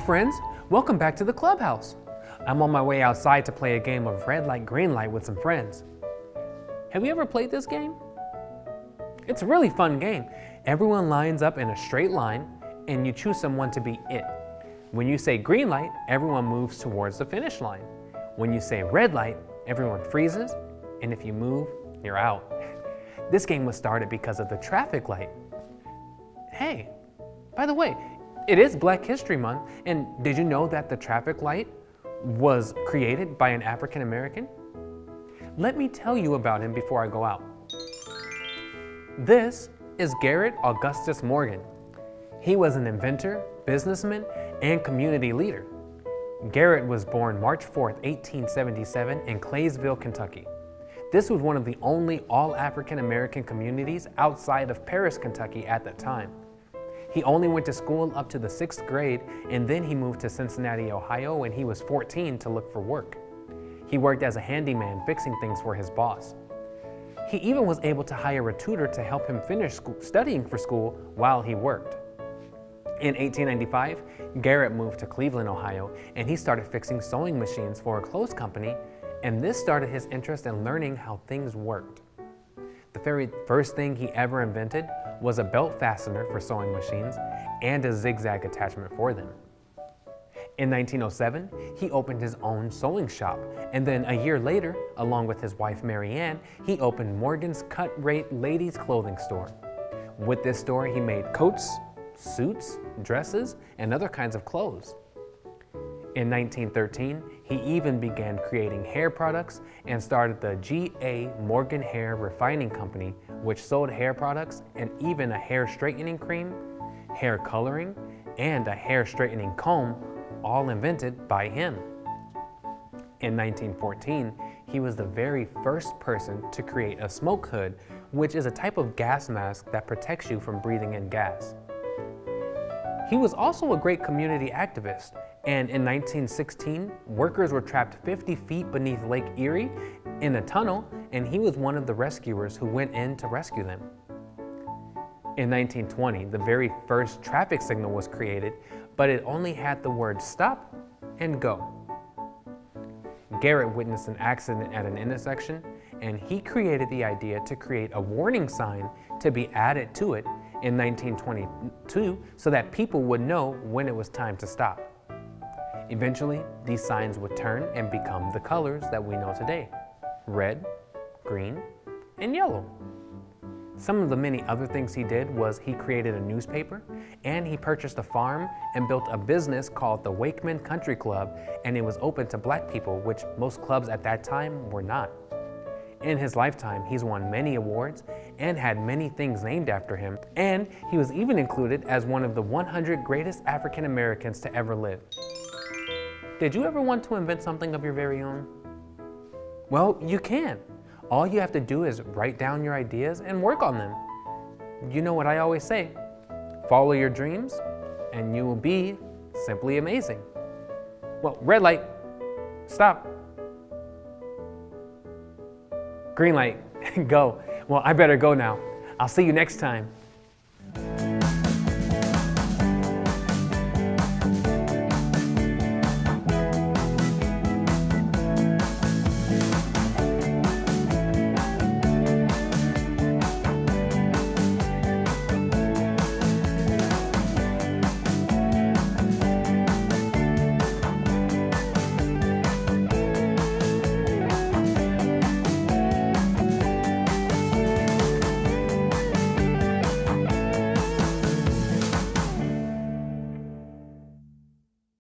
friends, welcome back to the Clubhouse. I'm on my way outside to play a game of red light, green light with some friends. Have you ever played this game? It's a really fun game. Everyone lines up in a straight line and you choose someone to be it. When you say green light, everyone moves towards the finish line. When you say red light, everyone freezes, and if you move, you're out. This game was started because of the traffic light. Hey, by the way, it is Black History Month, and did you know that the traffic light was created by an African American? Let me tell you about him before I go out. This is Garret Augustus Morgan. He was an inventor, businessman, and community leader. Garret was born March 4, 1877 in Claysville, Kentucky. This was one of the only all-African American communities outside of Paris, Kentucky at that time. He only went to school up to the 6th grade, and then he moved to Cincinnati, Ohio when he was 14 to look for work. He worked as a handyman fixing things for his boss. He even was able to hire a tutor to help him finish studying for school while he worked. In 1895, Garret moved to Cleveland, Ohio, and he started fixing sewing machines for a clothes company, and this started his interest in learning how things worked. The very first thing he ever invented was a belt fastener for sewing machines and a zigzag attachment for them. In 1907, he opened his own sewing shop, and then a year later, along with his wife Mary Ann, he opened Morgan's Cut Rate Ladies Clothing Store. With this store, he made coats, suits, dresses, and other kinds of clothes. In 1913, he even began creating hair products and started the G.A. Morgan Hair Refining Company, which sold hair products and even a hair straightening cream, hair coloring, and a hair straightening comb, all invented by him. In 1914, he was the very first person to create a smoke hood, which is a type of gas mask that protects you from breathing in gas. He was also a great community activist, and in 1916, workers were trapped 50 feet beneath Lake Erie in a tunnel, and he was one of the rescuers who went in to rescue them. In 1920, the very first traffic signal was created, but it only had the words stop and go. Garret witnessed an accident at an intersection, and he created the idea to create a warning sign to be added to it in 1922 so that people would know when it was time to stop. Eventually, these signs would turn and become the colors that we know today: red, green, and yellow. Some of the many other things he did was he created a newspaper, and he purchased a farm and built a business called the Wakeman Country Club, and it was open to Black people, which most clubs at that time were not. In his lifetime, he's won many awards and had many things named after him, and he was even included as one of the 100 greatest African Americans to ever live. Did you ever want to invent something of your very own? Well, you can. All you have to do is write down your ideas and work on them. You know what I always say, follow your dreams and you will be simply amazing. Well, red light, stop. Green light, go. Well, I better go now. I'll see you next time.